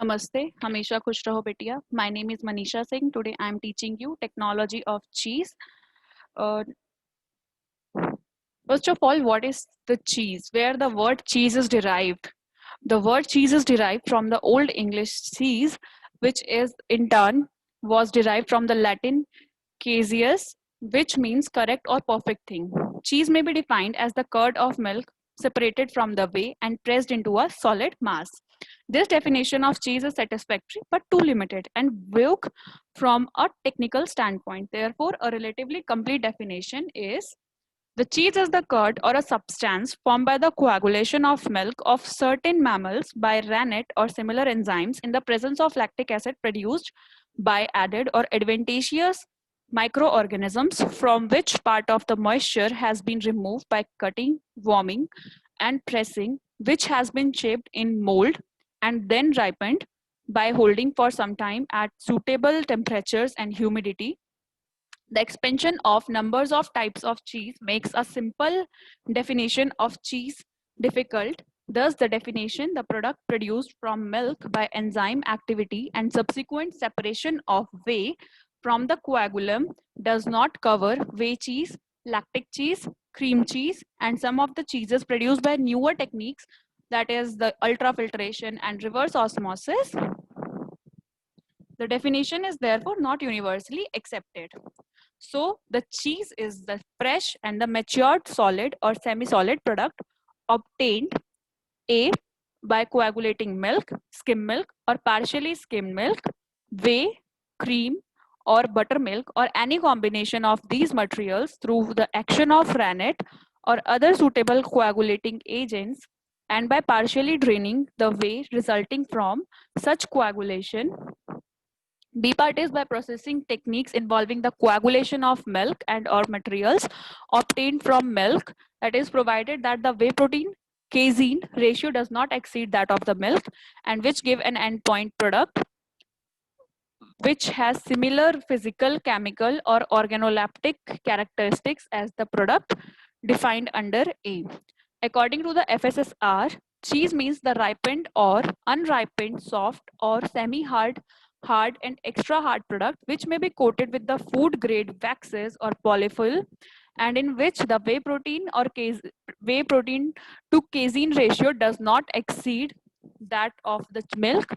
Namaste, Hamisha Khush Raho Betiya. My name is Manisha Singh. Today I am teaching you technology of cheese. Uh, First of all, what is the cheese? Where the word cheese is derived? The word cheese is derived from the Old English cheese, which is in turn was derived from the Latin caseus, which means correct or perfect thing. Cheese may be defined as the curd of milk separated from the whey and pressed into a solid mass. This definition of cheese is satisfactory but too limited and vague from a technical standpoint. Therefore, a relatively complete definition is the cheese is the curd or a substance formed by the coagulation of milk of certain mammals by rennet or similar enzymes in the presence of lactic acid produced by added or adventitious microorganisms from which part of the moisture has been removed by cutting, warming, and pressing, which has been shaped in mold and then ripened by holding for some time at suitable temperatures and humidity. The expansion of numbers of types of cheese makes a simple definition of cheese difficult. Thus, the definition, the product produced from milk by enzyme activity and subsequent separation of whey from the coagulum, does not cover whey cheese, lactic cheese, cream cheese, and some of the cheeses produced by newer techniques, that is the ultrafiltration and reverse osmosis. The definition is therefore not universally accepted. So the cheese is the fresh and the matured solid or semi-solid product obtained A by coagulating milk, skim milk or partially skimmed milk, whey, cream or buttermilk or any combination of these materials through the action of rennet or other suitable coagulating agents, and by partially draining the whey resulting from such coagulation. B part is by processing techniques involving the coagulation of milk and or materials obtained from milk, that is provided that the whey protein casein ratio does not exceed that of the milk, and which give an endpoint product which has similar physical, chemical or organoleptic characteristics as the product defined under A. According to the FSSR, cheese means the ripened or unripened, soft or semi-hard, hard and extra hard product which may be coated with the food grade waxes or polyfill, and in which the whey protein to casein ratio does not exceed that of the milk.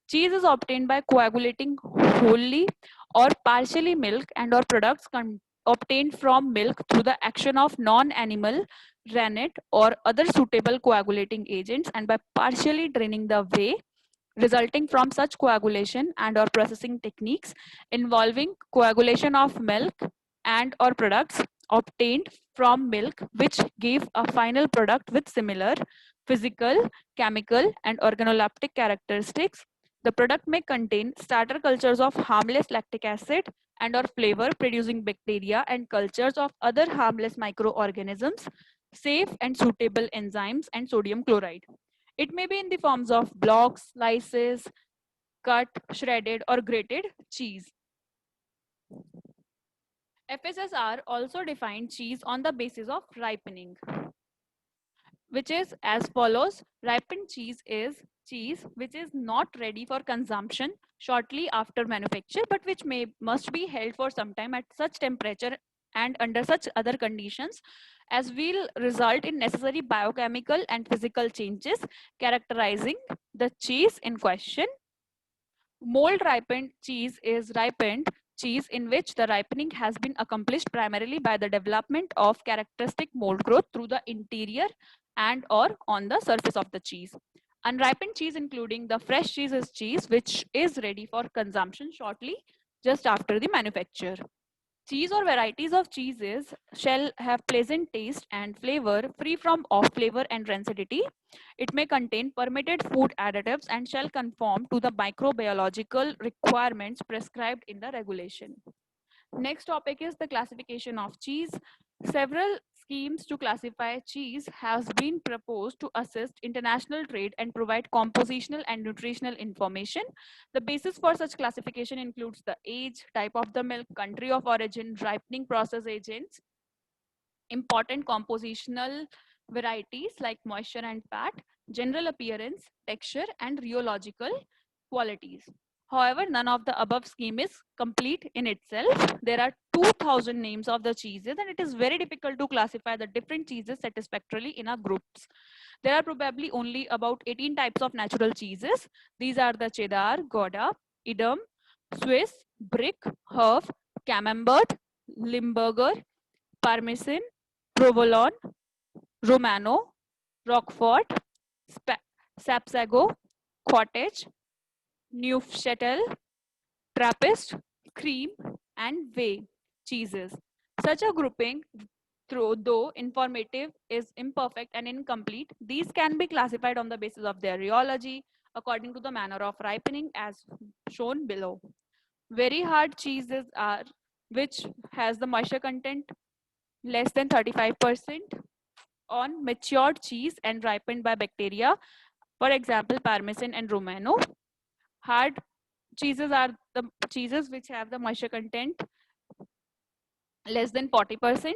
Cheese is obtained by coagulating wholly or partially milk and or products obtained from milk through the action of non-animal rennet or other suitable coagulating agents, and by partially draining the whey resulting from such coagulation and or processing techniques involving coagulation of milk and or products obtained from milk which give a final product with similar physical, chemical and organoleptic characteristics. The product may contain starter cultures of harmless lactic acid and or flavor producing bacteria and cultures of other harmless microorganisms, safe and suitable enzymes and sodium chloride. It may be in the forms of blocks, slices, cut, shredded, or grated cheese. FSSR also defined cheese on the basis of ripening, which is as follows. Ripened cheese is cheese which is not ready for consumption shortly after manufacture, but which must be held for some time at such temperature and under such other conditions as will result in necessary biochemical and physical changes characterizing the cheese in question. Mold ripened cheese is ripened cheese in which the ripening has been accomplished primarily by the development of characteristic mold growth through the interior and or on the surface of the cheese. Unripened cheese, including the fresh cheese, is cheese which is ready for consumption shortly just after the manufacture. Cheese or varieties of cheeses shall have pleasant taste and flavor, free from off flavor and rancidity. It may contain permitted food additives and shall conform to the microbiological requirements prescribed in the regulation. Next topic is the classification of cheese. Several schemes to classify cheese has been proposed to assist international trade and provide compositional and nutritional information. The basis for such classification includes the age, type of the milk, country of origin, ripening process agents, important compositional varieties like moisture and fat, general appearance, texture, and rheological qualities. However, none of the above scheme is complete in itself. There are 2000 names of the cheeses, and it is very difficult to classify the different cheeses satisfactorily in our groups. There are probably only about 18 types of natural cheeses. These are the Cheddar, Gouda, Edam, Swiss, Brick, Herb, Camembert, Limburger, Parmesan, Provolone, Romano, Roquefort, Sapsago, Cottage, Neufchâtel, Trappist, Cream, and Whey cheeses. Such a grouping, though informative, is imperfect and incomplete. These can be classified on the basis of their rheology according to the manner of ripening as shown below. Very hard cheeses are which has the moisture content less than 35% on matured cheese and ripened by bacteria. For example, Parmesan and Romano. Hard cheeses are the cheeses which have the moisture content less than 40%.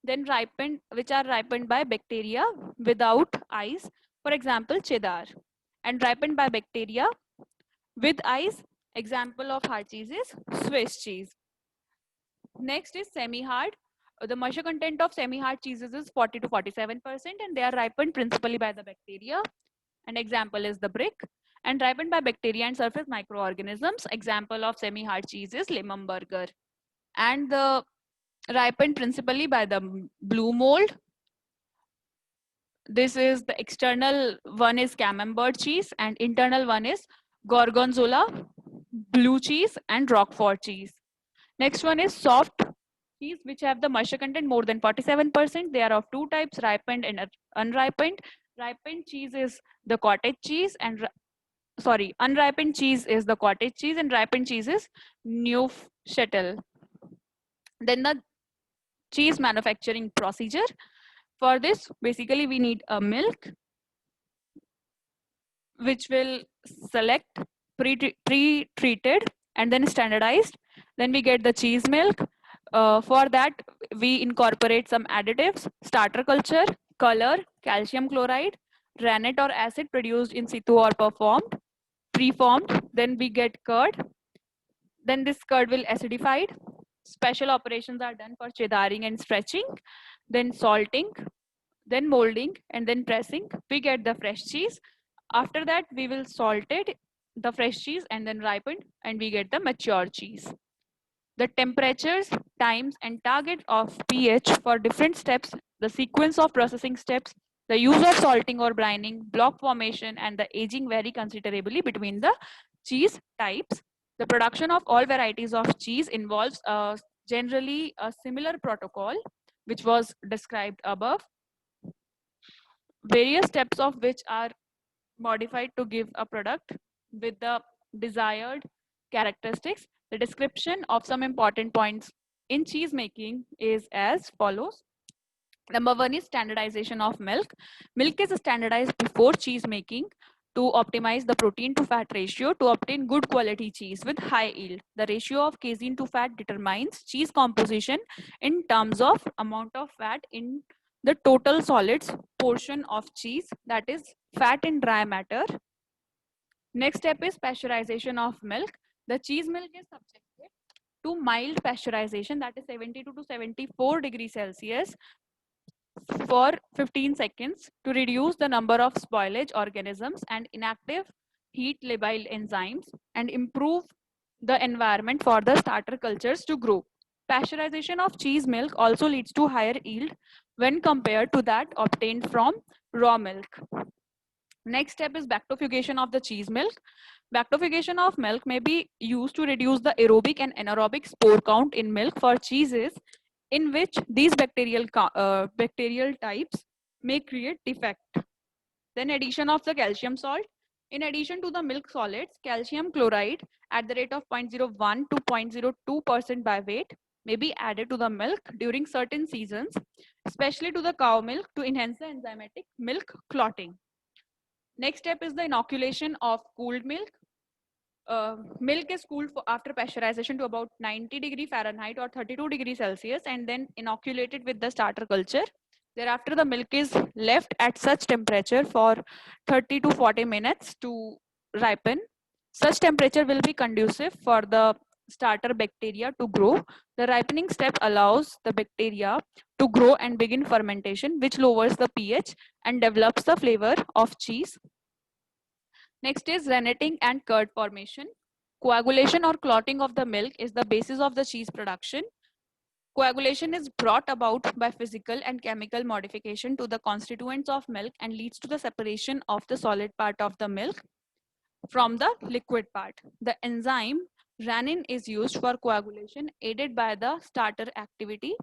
Then ripened, which are ripened by bacteria without ice. For example, Cheddar. And ripened by bacteria with ice. Example of hard cheese is Swiss cheese. Next is semi-hard. The moisture content of semi-hard cheeses is 40 to 47%, and they are ripened principally by the bacteria. An example is the brick. And ripened by bacteria and surface microorganisms. Example of semi-hard cheese is Limburger. And the ripened principally by the blue mold. This is the external one is Camembert cheese, and internal one is Gorgonzola, blue cheese, and Roquefort cheese. Next one is soft cheese, which have the moisture content more than 47%. They are of two types, ripened and unripened. Ripened cheese is the cottage cheese, and unripened cheese is the cottage cheese, and ripened cheese is Neufchâtel. Then the cheese manufacturing procedure. For this, basically we need a milk, which will select pre-treated and then standardized. Then we get the cheese milk. For that, we incorporate some additives, starter culture, color, calcium chloride, rennet or acid produced in situ or preformed. Then we get curd. Then this curd will acidified. Special operations are done for cheddaring and stretching. Then salting, then molding, and then pressing. We get the fresh cheese. After that, we will salted the fresh cheese and then ripened, and we get the mature cheese. The temperatures, times, and target of pH for different steps, the sequence of processing steps, the use of salting or brining, block formation, and the aging vary considerably between the cheese types. The production of all varieties of cheese involves generally a similar protocol, which was described above, various steps of which are modified to give a product with the desired characteristics. The description of some important points in cheese making is as follows. Number one is standardization of milk. Milk is standardized before cheese making to optimize the protein to fat ratio to obtain good quality cheese with high yield. The ratio of casein to fat determines cheese composition in terms of amount of fat in the total solids portion of cheese, that is fat in dry matter. Next step is pasteurization of milk. The cheese milk is subjected to mild pasteurization, that is 72 to 74 degrees Celsius for 15 seconds to reduce the number of spoilage organisms and inactive heat labile enzymes and improve the environment for the starter cultures to grow. Pasteurization of cheese milk also leads to higher yield when compared to that obtained from raw milk. Next step is bacterifugation of the cheese milk. Bacterifugation of milk may be used to reduce the aerobic and anaerobic spore count in milk for cheeses in which these bacterial types may create defect. Then addition of the calcium salt. In addition to the milk solids, calcium chloride at the rate of 0.01 to 0.02% by weight may be added to the milk during certain seasons, especially to the cow milk to enhance the enzymatic milk clotting. Next step is the inoculation of cooled milk. Milk is cooled after pasteurization to about 90 degree Fahrenheit or 32 degrees Celsius and then inoculated with the starter culture. Thereafter, the milk is left at such temperature for 30 to 40 minutes to ripen. Such temperature will be conducive for the starter bacteria to grow. The ripening step allows the bacteria to grow and begin fermentation, which lowers the pH and develops the flavor of cheese. Next is renneting and curd formation. Coagulation or clotting of the milk is the basis of the cheese production. Coagulation is brought about by physical and chemical modification to the constituents of milk and leads to the separation of the solid part of the milk from the liquid part. The enzyme rennin is used for coagulation aided by the starter activity.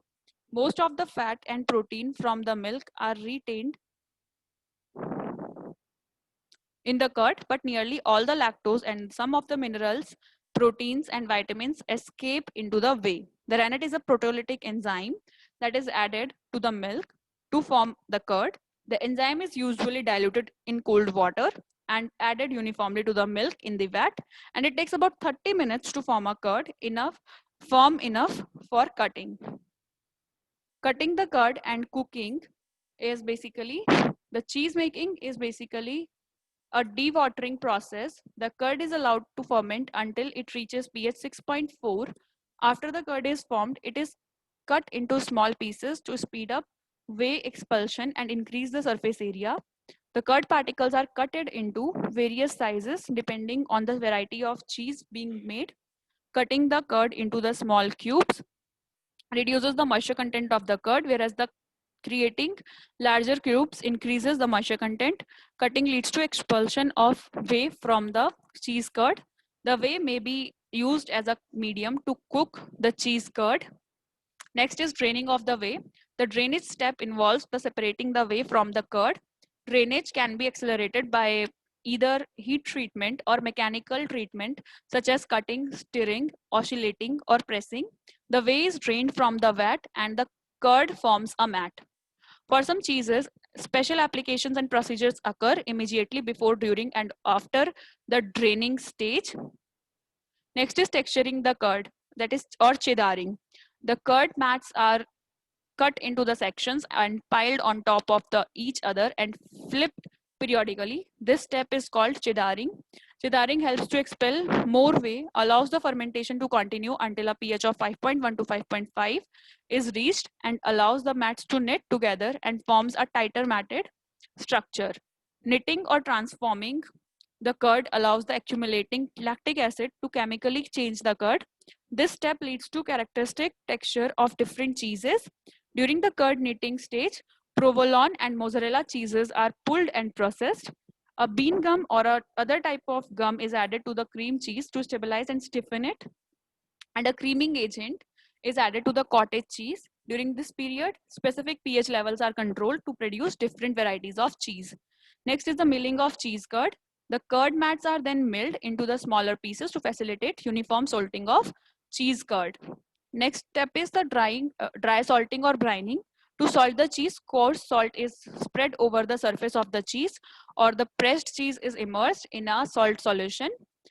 Most of the fat and protein from the milk are retained in the curd, but nearly all the lactose and some of the minerals, proteins, and vitamins escape into the whey. The rennet is a proteolytic enzyme that is added to the milk to form the curd. The enzyme is usually diluted in cold water and added uniformly to the milk in the vat, and it takes about 30 minutes to form a curd firm enough for cutting. Cutting the curd and cooking is basically the cheese making is basically a dewatering process. The curd is allowed to ferment until it reaches pH 6.4. After the curd is formed, it is cut into small pieces to speed up whey expulsion and increase the surface area. The curd particles are cutted into various sizes depending on the variety of cheese being made. Cutting the curd into the small cubes reduces the moisture content of the curd, whereas the creating larger cubes increases the moisture content. Cutting leads to expulsion of whey from the cheese curd. The whey may be used as a medium to cook the cheese curd. Next is draining of the whey. The drainage step involves the separating the whey from the curd. Drainage can be accelerated by either heat treatment or mechanical treatment such as cutting, stirring, oscillating, or pressing. The whey is drained from the vat and the curd forms a mat. For some cheeses, special applications and procedures occur immediately before, during, and after the draining stage. Next is texturing the curd, that is, or chedaring. The curd mats are cut into the sections and piled on top of each other and flipped periodically. This step is called chedaring. Chedaring helps to expel more whey, allows the fermentation to continue until a pH of 5.1 to 5.5 is reached, and allows the mats to knit together and forms a tighter matted structure. Knitting or transforming the curd allows the accumulating lactic acid to chemically change the curd. This step leads to characteristic texture of different cheeses. During the curd knitting stage, provolone and mozzarella cheeses are pulled and processed. A bean gum or a other type of gum is added to the cream cheese to stabilize and stiffen it, and a creaming agent is added to the cottage cheese. During this period, specific pH levels are controlled to produce different varieties of cheese. Next is the milling of cheese curd. The curd mats are then milled into the smaller pieces to facilitate uniform salting of cheese curd. Next step is the dry salting or brining. To salt the cheese, coarse salt is spread over the surface of the cheese, or the pressed cheese is immersed in a salt solution.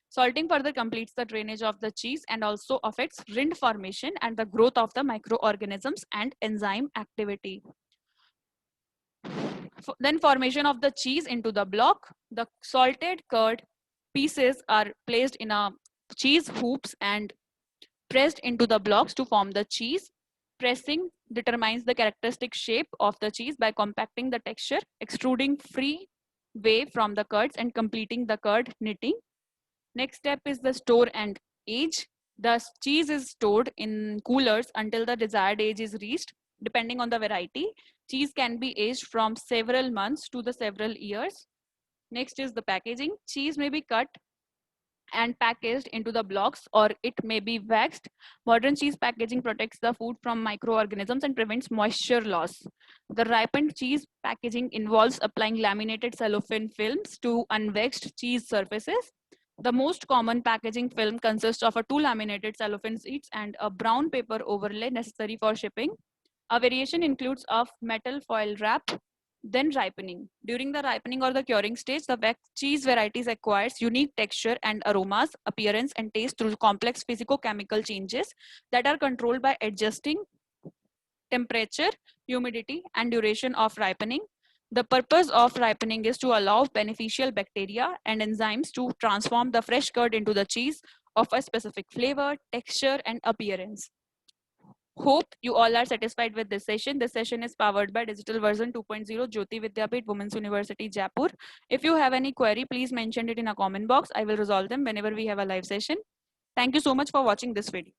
Salting further completes the drainage of the cheese and also affects rind formation and the growth of the microorganisms and enzyme activity. Then formation of the cheese into the block. The salted curd pieces are placed in a cheese hoops and pressed into the blocks to form the cheese. Pressing determines the characteristic shape of the cheese by compacting the texture, extruding free whey from the curds, and completing the curd knitting. Next step is the store and age. The cheese is stored in coolers until the desired age is reached. Depending on the variety, cheese can be aged from several months to the several years. Next is the packaging. Cheese may be cut and packaged into the blocks, or it may be waxed. Modern cheese packaging protects the food from microorganisms and prevents moisture loss. The ripened cheese packaging involves applying laminated cellophane films to unwaxed cheese surfaces. The most common packaging film consists of a two laminated cellophane sheets and a brown paper overlay necessary for shipping. A variation includes a metal foil wrap. Then ripening. During the ripening or the curing stage, the cheese varieties acquires unique texture and aromas, appearance, and taste through complex physicochemical changes that are controlled by adjusting temperature, humidity, and duration of ripening. The purpose of ripening is to allow beneficial bacteria and enzymes to transform the fresh curd into the cheese of a specific flavor, texture, and appearance. Hope you all are satisfied with this session. This session is powered by Digital Version 2.0 Jyoti Vidyapith Women's University Jaipur. If you have any query, please mention it in a comment box. I will resolve them whenever we have a live session. Thank you so much for watching this video.